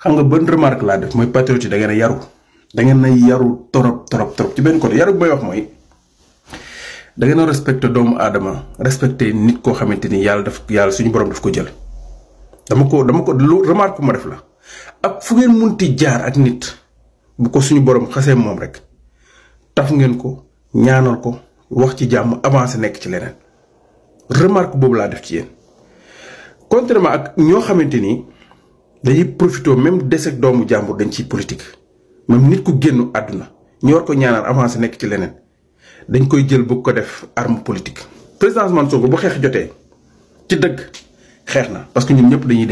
xam nga ban remarque laa def mooy patriote da ngeen a yaru da ngeen a yaru torop ci benn côté yaru bi may wax mooy da ngeen a respecté doomu aadama respecté nit koo xamante ni yàlla suñu borom daf ko jël dama ko lu remarque ma def la ak fu ngeen munti jaar ak nit bu ko suñu borom xasee moom rek taf ngeen ko ñaanal ko wax ci jàmm avancé nekk ci leneen remarque boobu laa def ci yéen contrairement ak ñoo xamante ni dañuy profité même deseg doomu jàmbur dañ ciy politique même nit ku génn àdduna ñu war ko ñaanal avancé nekk ci leneen dañ koy jël bu ko def arme politique. président Ousmane Sonko bu xeex jotee ci dëgg xeex na parce que ñun ñëpp dañuy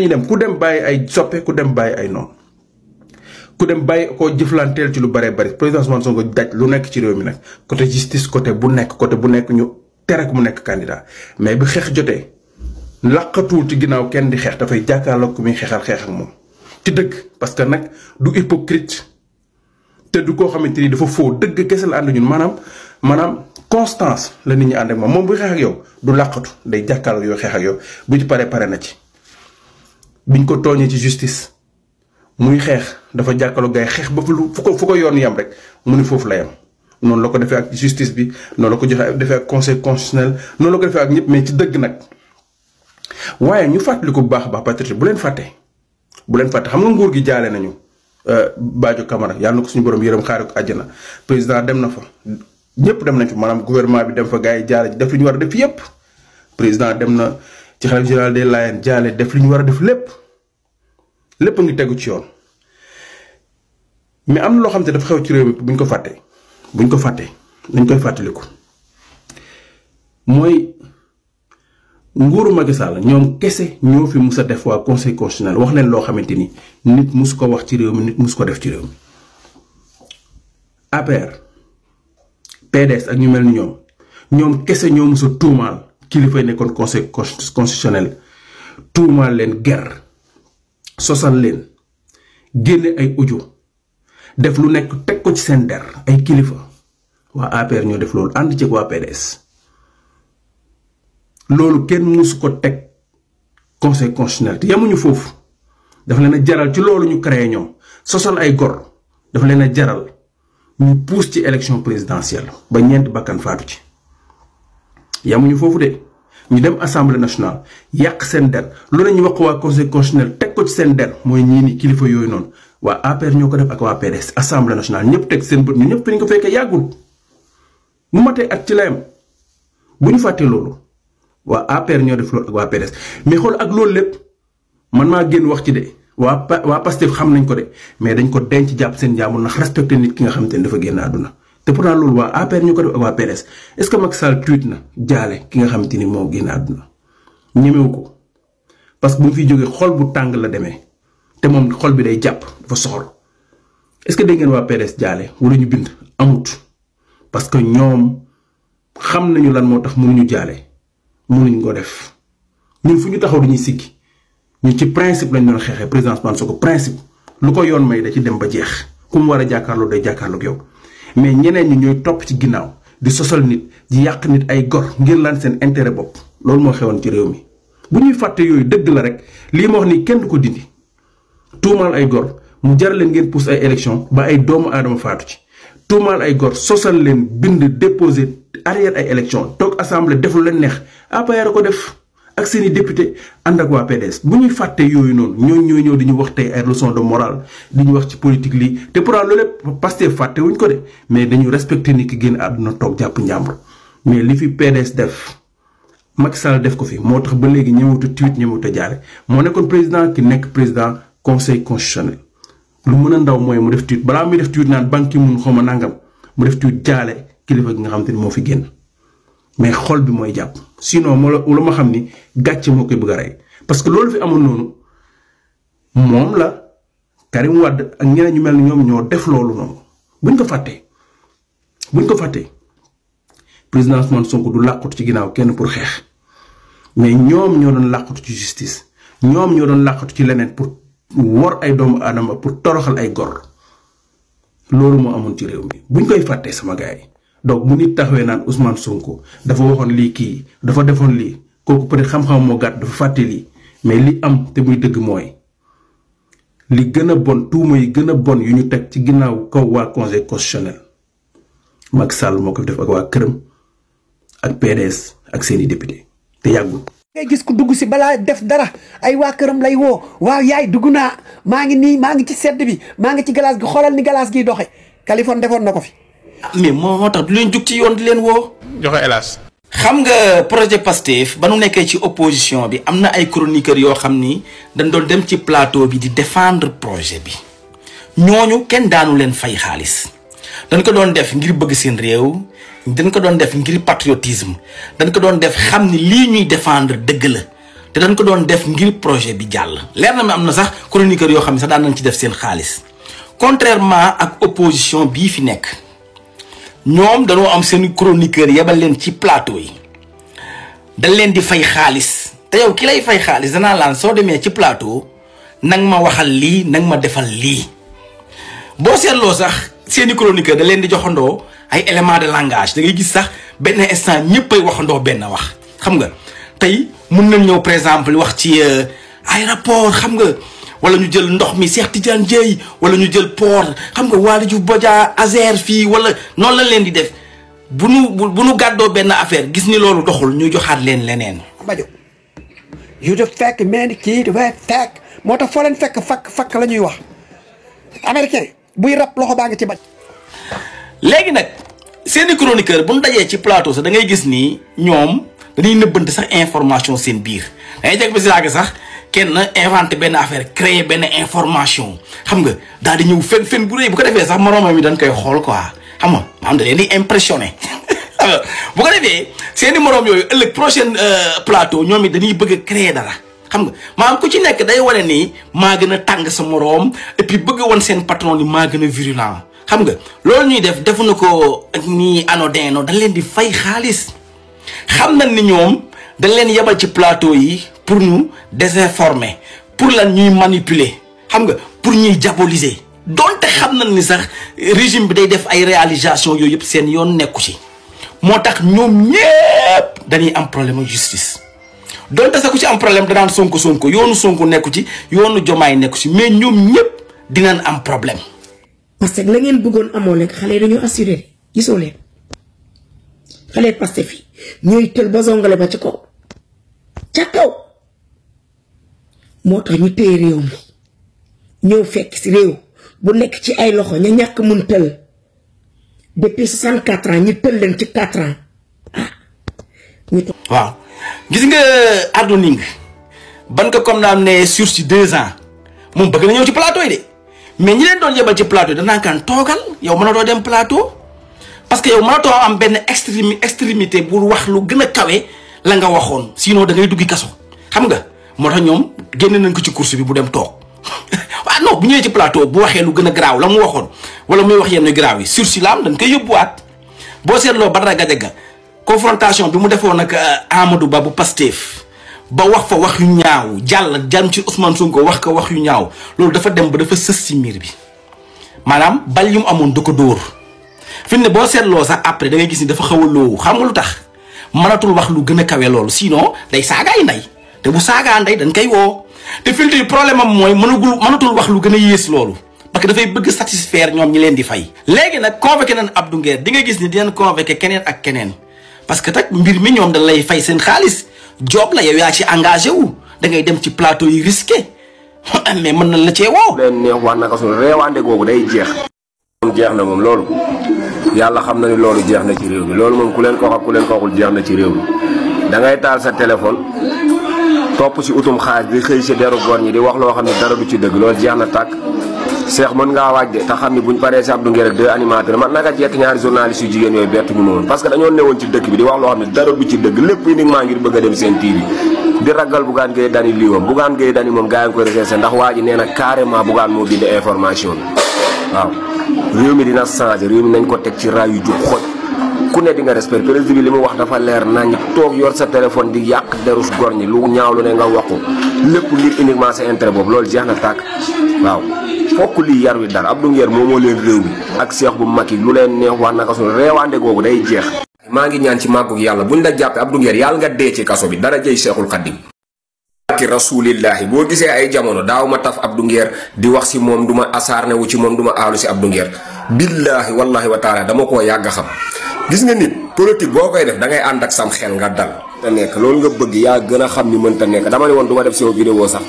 dem ku dem bàyyi ay soppe ku dem bàyyi ay noonu ku dem bàyyi koo jëflanteel ci lu bare bari président Ousmane Sonko daj lu nekk ci réew mi nag côté justice côté bu nekk ñu tere ko mu nekk candidat mais bi xeex jotee laqatuwul ci ginnaaw kenn di xeex dafay jàkkaarloog ku muy xeex ak moom ci dëgg parce que nag du hypocrite te du koo xamante ni dafa faux dëgg kese la ànd ñun maanaam constance la nit ñi ànd ak moom bu xeex ak yow du laqatu day jàkkaarloog yow xeex ak yow bu ci pare na ci biñ ko tooñee ci justice muy xeex dafa jàkkaarloog gay xeex ba fu ko yoon yam rek mu ni foofu la yam noonu la ko defee ak justice bi noonu la ko defee ak conseil constitutionnel noonu la ko defee ak ñëpp mais ci dëgg nag waaye ñu fàttali ko bu baax a baax patriote bu leen fàtte xam nga nguur gi jaale nañu Badio Camara yàlla na ko suñu borom yërëm xaare ko àjjana président dem na fa ñëpp dem nañ fa maanaam gouvernement bi dem fa gars yi jaale def li ñu war a def yépp président dem na ci xalifa général des Layènes jaale def li ñu war a def lépp a ngi tegu ci yoon mais am na loo xam te dafa xew ci réew mi buñ ko fàttee dañ koy fàttaliku mooy nguuru Macky Sall ñoom kese ñoo fi mus a def waa conseil constitutionnel wax leen loo xamante ni nit mus ko wax ci réew mi nit mus ko def ci réew mi APR PDS ak ñu mel ni ñoom kese ñoo mus a tuumaal kilifa yi nekkoon conseil constitutionnel tuumaal leen guerre sosal leen génne ay audio def lu nekk teg ko ci seen der ay kilifa waa APR ñoo def loolu ànd ci waa PDS loolu kenn musu ko teg conseil constitutionnel te yemuñu foofu dafa leen a jaral ci loolu ñu créé ñoom sosal ay gor dafa leen a jaral ñu pousse ci élection présidentielle ba ñeent bakkan faatu ci yemuñu foofu de ñu dem assemblée nationale yàq seen der loolu ñu wax waa conseil constitutionnel teg ko ci seen der mooy ñii ni kilifa yooyu noonu waa APR ñoo ko def ak waa PDS assemblée nationale ñëpp teg seen bët ñu ñëpp fi ñu ko fekkee yàggul mu matee at ci layam bu ñu fàttee loolu waa APR ñoo def loolu ak waa PDS mais xool ak loolu lépp man maa génn wax ci de waa Pastef xam nañ ko de mais dañ ko denc jàpp seen jàmbur ndax respecté nit ki nga xamante ne dafa génn àdduna te pourtant loolu waa APR ñoo ko def ak waa PDS est-ce que Macky Sall tweet na jaale ki nga xamante ni moo génn àdduna ñemewu ko parce que bu mu fiy jógee xol bu tàng la demee te moom xol bi day jàpp dafa soxol est-ce que dégg ngeen waa PDS jaale wala ñu bind amut parce que ñoom xam nañu lan moo tax mënuñu jaale mënuñ ko def ñun fu ñu taxaw dañuy siggi ñun ci principe lañ doon xeexee président Ousmane Sonko principe lu ko yoon may da ci dem ba jeex ku mu war a jàkkaarloo day jàkkaarloog yow mais ñeneen ñi ñooy topp ci ginnaaw di sosal nit di yàq nit ay gor ngir lan seen intérêt bopp loolu moo xewoon ci réew mi bu ñuy fàtte yooyu dëgg la rek lii ma wax nii kenn du ko dindi tuumaal ay gor mu jaral leen ngeen pousse ay élection ba ay doomu aadama faatu ci tuumaal ay gor sosal leen bind déposé arrière ay élection toog assemblée deful leen neex APR ko def ak seeni député ànd ak waa PDS bu ñuy fàtte yooyu noonu ñooñu ñëw di ñu wax tey ay leçon de morale di ñu wax ci politique lii te pourtant loolu lépp Pastef fàtte wuñ ko de mais dañu respecté ni ki génn àdduna toog jàpp njàmbur mais li fi PDS def Macky Sall def ko fi moo tax ba léegi ñëwut a tweet ñëwut a jaare moo nekkoon président ki nekk président conseil constitutionnel lu mën a ndaw mooy mu def tweet balaa muy def tweet naan banque mun xaw ma nangam mu def tweet jaale kilifa gi nga xam te ni moo fi génn mais xol bi mooy jàpp sinon lu ma xam ni gàcce moo koy bëgg a rey parce que loolu fi amoon noonu moom la Karim Wade ak ñeneen ñu mel ni ñoom ñoo def loolu noonu buñ ko fàttee président Ousmane Sonko du làqutu ci ginnaaw kenn pour xeex mais ñoom ñoo doon làqutu ci justice ñoom ñoo doon làqutu ci leneen pour wor ay doomu aadama pour toroxal ay gor loolu moo amoon ci réew mi buñ koy fàttee sama gars yi donc bu nit taxawee naan Ousmane Sonko dafa waxoon lii kii dafa defoon lii kooku peut-être xam-xam moo gàtt dafa fàtte lii mais li am te muy dëgg mooy li gën a bon tuuma yi gën a bon yu ñu teg ci ginnaaw kaw waa conseil constitutionnel Macky Sall moo ko def ak waa këram ak PDS ak seeni député te yàggul. ngay gis ku dugg si balaa def dara ay waa këram lay woo waaw yaay dugg naa maa ngi nii maa ngi ci sedd bi maa ngi ci glace gi xoolal ni glace giy doxe Kaliphone defoon na ko fi. mais moo tax du leen jug ci yoon di leen woo. joxe hélas. xam nga projet Pastef ba nu nekkee ci opposition bi am na ay chroniqueurs yoo xam ni dañ doon dem ci plateau bi di défendre projet bi ñooñu kenn daanu leen fay xaalis dañ ko doon def ngir bëgg seen réew dañ ko doon def ngir patriotisme dañ ko doon def xam ni lii ñuy défendre dëgg la te dañ ko doon def ngir projet bi jàll. leer na mi am na sax chroniqueurs yoo xam ne sax daan nañ ci def seen xaalis contrairement ak opposition bii fi nekk. ñoom dañoo am seen chroniqueur yebal leen ci plateau yi dañ leen di fay xaalis te yow ki lay fay xaalis danaa laan soo demee ci plateau nang ma waxal lii nang ma defal lii boo seetloo sax seeni chroniqueur da leen di joxandoo ay éléments de langage da ngay gis sax benn instant ñëppay waxandoo benn wax xam nga tey mun nañ ñëw par exemple wax ci ay rapport xam nga wala ñu jël ndox mi Cheikh Tidiane Dièye wala ñu jël port xam nga Waly Diouf Bodiang Azer fii wala noonu lañ leen di def bu nu gàddoo benn affaire gis ni loolu doxul ñu joxaat leen leneen. Bajo yu def fekk mais kii dafay fekk moo tax foo leen fekk fakk la ñuy wax américain buy rap loxo baa ngi ci baj. léegi nag seeni chroniqueur bu ñu dajee ci plateau sax da ngay gis ni ñoom dañuy nëbbante sax information seen biir da ngay jeg ba si laage sax. kenn inventé benn affaire créé benn information xam nga daal di ñëw fen bu rëy bu ko defee sax moroomam mi dañ koy xool quoi xam nga maanaam da leen di impressionné bu ko defee seeni moroom yooyu ëllëg prochaine plateau ñoom it dañuy bëgg a créer dara xam nga maanaam ku ci nekk day wane ni maa gën a tàng sa moroom et puis bëgg woon seen patron ni maa gën a virulent xam nga loolu ñuy def defu na ko nii anodin no dañ leen di fay xaalis xam nañ ni ñoom dañ leen yebal ci plateau yi pour ñu désinformer pour lan ñuy manipuler xam nga pour ñuy diaboliser donte xam nañ ni sax régime bi day def ay réalisation yooyu yëpp seen yoon nekku ci moo tax ñoom ñëpp dañuy am problème ak justice donte sax ku ci am problème danaan sonko yoonu sonko nekku ci yoonu jomaay nekku ci mais ñoom ñëpp dinañ am problème. parce que la ngeen bëggoon amoo leen xale yi dañoo assuré gisoo leen xale Pastef fi ñooy tël ba zongale ba ca kaw moo tax ñu téye réew mi ñëw fekk si réew bu nekk ci ay loxo ña ñàkk mun tël depuis 64 ans ñu tël leen ci 4 ans waaw gis nga Ardo Gningue ban ko comme naam ne sursis 2 ans moom bëgg na ñëw ci plateau yi de mais ñi leen doon yebal ci plateau yi danaa kan toogal yow mënatoo dem plateau parce que yow mënatoo am benn extrémité bu wax lu gën a kawe la nga waxoon sinon da ngay duggi kaso xam nga moo tax ñoom génne nañ ko ci course bi bu dem toog waaw non bu ñëwee ci plateau bu waxee lu gën a garaaw la mu waxoon wala muy wax yenn garaaw yi sursis la am dañ koy yóbbuwaat boo seetloo Badara Gadiaga confrontation bi mu defoon ak Amadou Ba bu Pastef ba wax fa wax yu ñaaw jàll ci Ousmane Sonko wax ko wax yu ñaaw loolu dafa dem ba dafa sës si miir bi maanaam bal yu mu amoon da ko dóor fi mu ne boo seetloo sax après da ngay gis ni dafa xaw a loowu xam nga lu tax mënatul wax lu gën a kawe loolu sinon day saagaay ndey te bu saagaa ndey dañ koy woo te filtre problème am mooy mënatul wax lu gën a yées loolu parce que dafay bëgg satisfaire ñoom ñi leen di fay. léegi nag convoqué nañ Abdou Nguer di nga gis ni dinañ convoqué keneen ak keneen parce que tak mbir mi ñoom dañ lay fay seen xaalis job la yow yaa ci engagé wu da ngay dem ci plateau yi risqué mais mën nañ la cee woo. leen neex wax naka suñu reewaande googu day jeex. moom jeex na moom loolu yàlla xam na ni loolu jeex na ci réew mi loolu moom ku leen ko wax ak ku leen ko waxul jeex na ci réew mi da ngay taal sa téléphone topp si utum xaalis di xëy si deru góor ñi di wax loo xam ne dara du ci dëgg loolu jeex na tàkk. Cheikh mën ngaa waaj de te xam ni buñ paree si Abdou Nguer ak 2 animateurs man naka jekk ñaari journalistes yu jigéen yooyu bettu ñu ma woon parce que dañoo newoon ci dëkk bi di wax loo xam ne dara du ci dëgg lépp uniquement ngir bëgg a dem seen TV di ragal Bougane Gueye Dany liiwam Bougane Gueye Dany moom gaa yi koy recherché ndax waa ji nee na carrément Bougane moo bind information bi waaw réew mi dina changé réew mi nañ ko teg ci raay yu jub xoj ku ne di nga respect président bi li mu wax dafa leer nañ toog yor sa téléphone di yàq derus gor ñi lu ñaaw lu ne nga wax ko lépp ngir uniquement sa intérêt boobu loolu jeex na tàkk waaw fokk lii yar wi dara Abdou Nguer moo leen réew mi ak Cheikh bu Macky lu leen neex wax naka suñu reewaande googu day jeex. maa ngi ñaan ci màggug yàlla buñ la jàppee Abdou Nguer yàlla nga dee ci kaso bi dara jëy Cheikhul Khadim ki rasulillahi boo gisee ay jamono daaw ma taf Abdou Nguer di wax si moom du ma asaarne wu ci moom du ma aalu si Abdou Nguer billahi wallahi wa taala dama koo yàgg a xam gis nga nit politique boo koy def da ngay ànd ak sam xel nga dal te nekk loolu nga bëgg yaa gën a xam ni mënta nekk dama ne woon du ma def si yow vidéo sax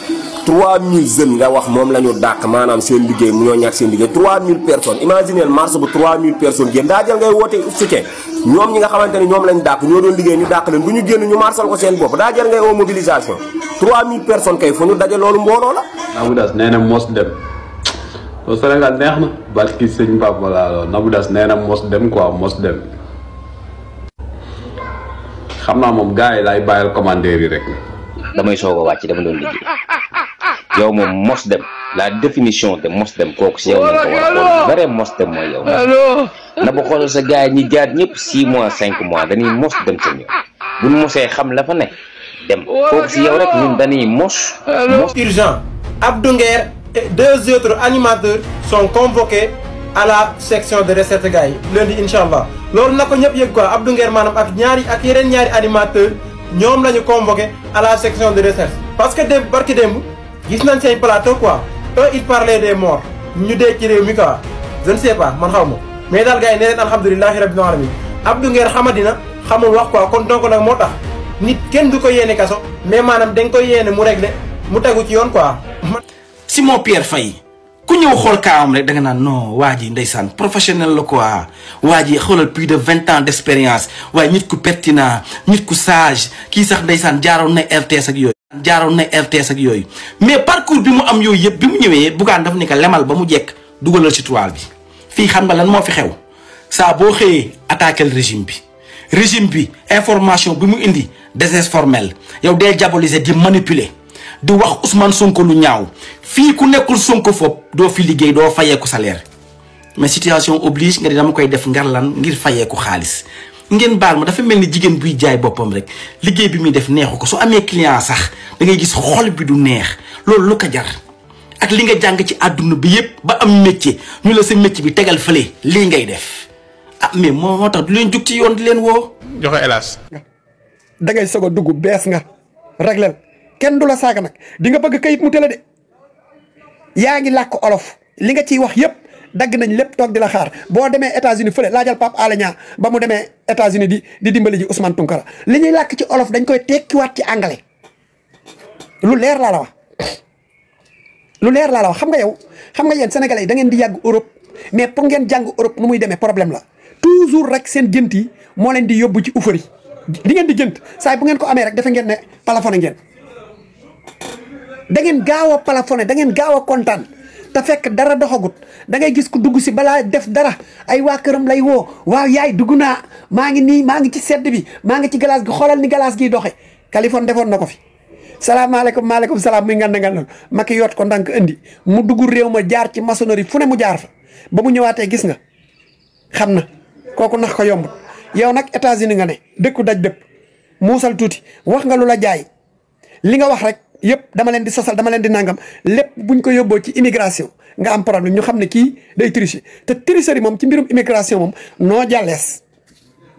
3000 jeunes nga wax moom la ñu dàq maanaam seen liggéey mu ñoo ñàkk seen liggéey 3000 personnes imaginez marche bu 3000 personnes génn daa jël ngay woote soutien ñoom ñi nga xamante ne ñoom lañ dàq ñoo doon liggéey ñu dàq leen bu ñu génn ñu marchal ko seen bopp daa jël ngay woo mobilisation 3000 personnes kay fu ñu daje loolu mbooloo la. Nabou Dash nee na mos dem loolu Sénégal neex na barki sëñ Papa laa lool Nabou Dash nee na mos dem quoi mos dem xam naa moom gars yi laay bàyyil commentaire yi rek. damay soog a wàcc dama doon liggéey yow moom mos dem la définition de mos dem kooku si yow nañ ko war a xool vrai mos dem mooy yow na ba xoolal sa gars yi ñi jaar ñëpp 6 mois 5 mois dañuy mos dem sa ñëw buñ mosee xam la fa ne dem kooku si yow rek ñun dañuy mos. Urgent, Abdou Nguer et 2 autres animateurs sont convoqués à la section de recette gars yi lundi inchallah loolu na ko ñëpp yëg quoi Abdou Nguer maanaam ak yeneen ñaari animateurs ñoom la ñu convoqué à la section de recherche parce que démb barki démb gis nañ seen plateau quoi eux ils parlaient des morts ñu dee ci réew mi quoi je ne sais pas man xaw ma mais daal gars yi ne leen alhamdulilahi rabbil alamin Abdou Nguer xamadina xamul wax quoi kon donc nag moo tax nit kenn du ko yéene kaso mais maanaam dañ koy yéene mu réglé mu tegu ci yoon quoi. Simon Pierre Faye ku ñëw xool kaawam rek da nga naan non waa ji ndeysaan professionnel la quoi waa ji xoolal plus de 20 ans d'expérience waaye nit ku pertinent nit ku sage kii sax ndeysaan jaaroon na RTS ak yooyu mais parcours bi mu am yooyu yëpp bi mu ñëwee Bougane daf ni ko lemal ba mu jekk dugalal ci toile bi fii xam nga lan moo fi xew saa boo xëyee attaqué le régime bi information bi mu indi désinformel yow dee diaboliser di manipuler di wax Ousmane Sonko lu ñaaw fii ku nekkul Sonko foofu doo fi liggéey doo fayeeku salaire mais situation oblige nga di dama koy def ngar lan ngir fayeeku xaalis ngeen baal ma dafa mel ni jigéen buy jaay boppam rek liggéey bi muy def neexu ko su amee client sax da ngay gis xol bi du neex loolu lu ko jar ak li nga jàng ci àdduna bi yépp ba am métier ñu la sa métier bi tegal fële lii ngay def ah mais moo tax du leen jug ci yoon di leen woo. joxe hélas. da ngay soog a dugg bees nga réglé kenn du la saaga nag di nga bëgg kayit mu tëla de yaa ngi làkk olof li nga ciy wax yëpp dagg nañ lépp toog di la xaar boo demee États-Unis fële laajal Pape Alé Niang ba mu demee États-Unis di dimbali ji Ousmane Tounkara li ñuy làkk ci olof dañ koy tekkiwaat ci anglais lu leer laa la wax lu leer laa la wax xam nga yow xam nga yéen sénégalais yi da ngeen di yàgg Europe mais pour ngeen jàng Europe nu muy demee problème la toujours rek seen gént yi moo leen di yóbbu ci ufari di ngeen di gént saa bu ngeen ko amee rek defe ngeen ne plafonné ngeen da ngeen gaaw a plafonné da ngeen gaaw a kontaan te fekk dara doxagut da ngay gis ku dugg si balaa def dara ay waa këram lay woo waaw yaay dugg naa maa ngi nii maa ngi ci sedd bi maa ngi ci glace gi xoolal ni glace giy doxe Kaliphone defoon na ko fi salaamaaleykum maaleykum salaam muy ngand Macky yoot ko ndànk indi mu dugg réew ma jaar ci maçonnerie fu ne mu jaar fa ba mu ñëwaatee gis nga xam na kooku nax ko yombut yow nag États-Unis nga ne dëkku daj dëpp muusal tuuti wax nga lu la jaay li nga wax rek yëpp dama leen di sosal dama leen di nangam lépp buñ ko yóbboo ci immigration nga am problème ñu xam ne kii day tricher te tricherie moom ci mbirum immigration moom noo jàllees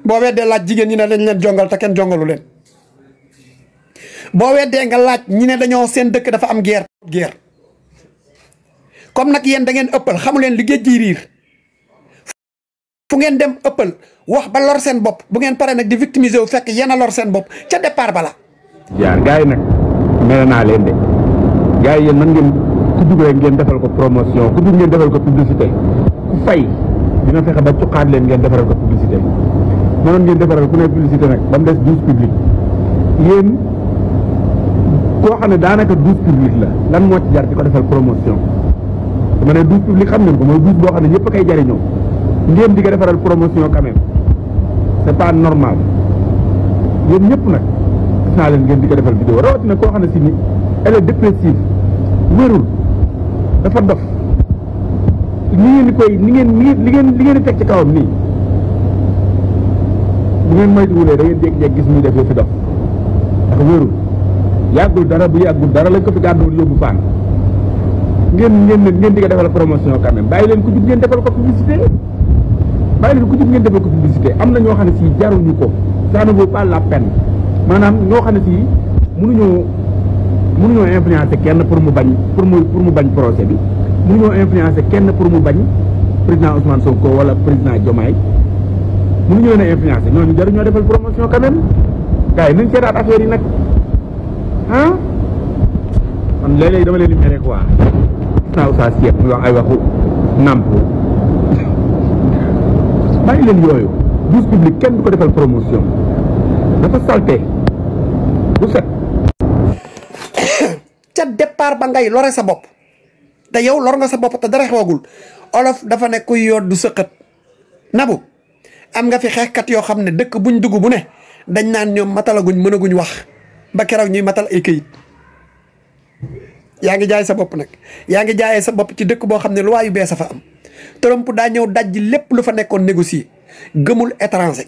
boo weddee laaj jigéen ñi ne dañ leen jongal te kenn jongalu leen boo weddee nga laaj ñi ne dañoo seen dëkk dafa am guerre comme nag yéen da ngeen ëppal xamu leen li géej gi riir fu ngeen dem ëppal wax ba lor seen bopp bu ngeen pare nag di victimiser wu fekk yéen a lor seen bopp ca départ bala jaar gars yi nag mel naa leen de gars yi yéen mën ngeen ku dugg rek ngeen defal ko promotion ku dugg ngeen defal ko publicité ku fay dina fexe ba cuqaat leen ngeen defaral ko publicité mënoon ngeen defaral ku ne publicité nag ba mu des douze public yéen koo xam ne daanaka douze public la lan moo ci jar di ko defal promotion dama ne douze public xam ngeen ko mooy douze boo xam ne ñëpp a koy jariñoo ngeen di ko defaral promotion quand même c'est pas normal yéen ñëpp nag gis naa leen ngeen di ko defal vidéo rawatina koo xam ne si ni elle est dépressive wérul dafa dof ni ngeen di koy li ngeen di teg ci kawam nii bu ngeen moytuwulee da ngeen jékki-jékki gis muy defee fi dof ndax wérul yàggul dara bu yàggul dara lañ ko fi gàdduwul yóbbu faan ngeen di ko defal promotion quand même bàyyi leen ku jub ngeen defal ko publicité bàyyi leen ku jub ngeen defal ko publicité am na ñoo xam ne si jaruñu ko ça ne vaut pas la peine maanaam ñoo xam ne si mënuñoo mënuñoo influencer kenn pour mu bañ procès bi mënuñoo influencer kenn pour mu bañ président Ousmane Sonko wala président Diomaye mënuñoo leen a influencer ñooñu jaru ñoo defal promotion quand même gars yi nañ seetaat affaire yi nag ah man léeg-léeg dama leen di mere quoi naa Oustaz Cheikh muy wax ay waxu nàmp bàyyi leen yooyu douze public kenn du ko defal promotion dafa salté du set ca départ ba ngay lore sa bopp te yow lor nga sa bopp te dara xewagul olof dafa ne kuy yoot du sëqat Nabou am nga fi xeexkat yoo xam ne dëkk buñ dugg bu ne dañ naan ñoom matalaguñ mënaguñ wax ba keroog ñuy matal ay këyit yaa ngi jaay sa bopp nag yaa ngi jaayee sa bopp ci dëkk boo xam ne lu waayu bees a fa am Trump daa ñëw dajji lépp lu fa nekkoon négocier gëmul étranger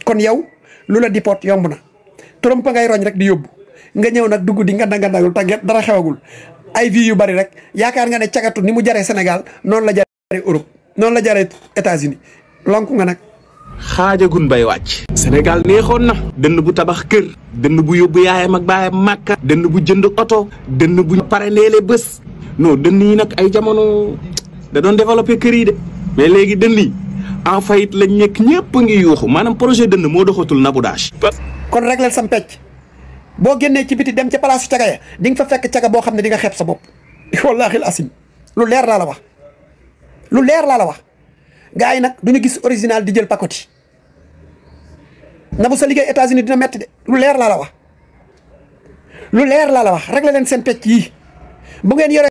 kon yow lu la di pot yomb na Trump ngay roñ rek di yóbbu nga ñëw nag dugg di ngandagul tàgget dara xewagul ay vie yu bari rek yaakaar nga ne cagatu ni mu jaree Sénégal noonu la jaree Europe noonu la jaree États-Unis lonku nga nag xaajagun bay wàcc Sénégal neexoon na dënn bu tabax kër dënn bu yóbbu yaayam ak baayam màkka dënn bu jënd oto dënn bu pare ndeele bés non dënn yi nag ay jamono da doon développé kër yi de mais léegi dënn yi en faillite lañ nekk ñëpp ngi yuuxu maanaam projet dënn moo doxatul Nabou Dash kon réglel sam pecc boo génnee ci biti dem ca palaasu caga ya di nga fa fekk caga boo xam ne di nga xeeb sa bopp wallaahi asim lu leer laa la wax lu leer laa la wax gars yi nag du ñu gis original di jël pakoti Nabou sa liggéey États-Unis dina metti de lu leer laa la wax lu leer laa la wax réglé leen seen pecc yi bu ngeen yore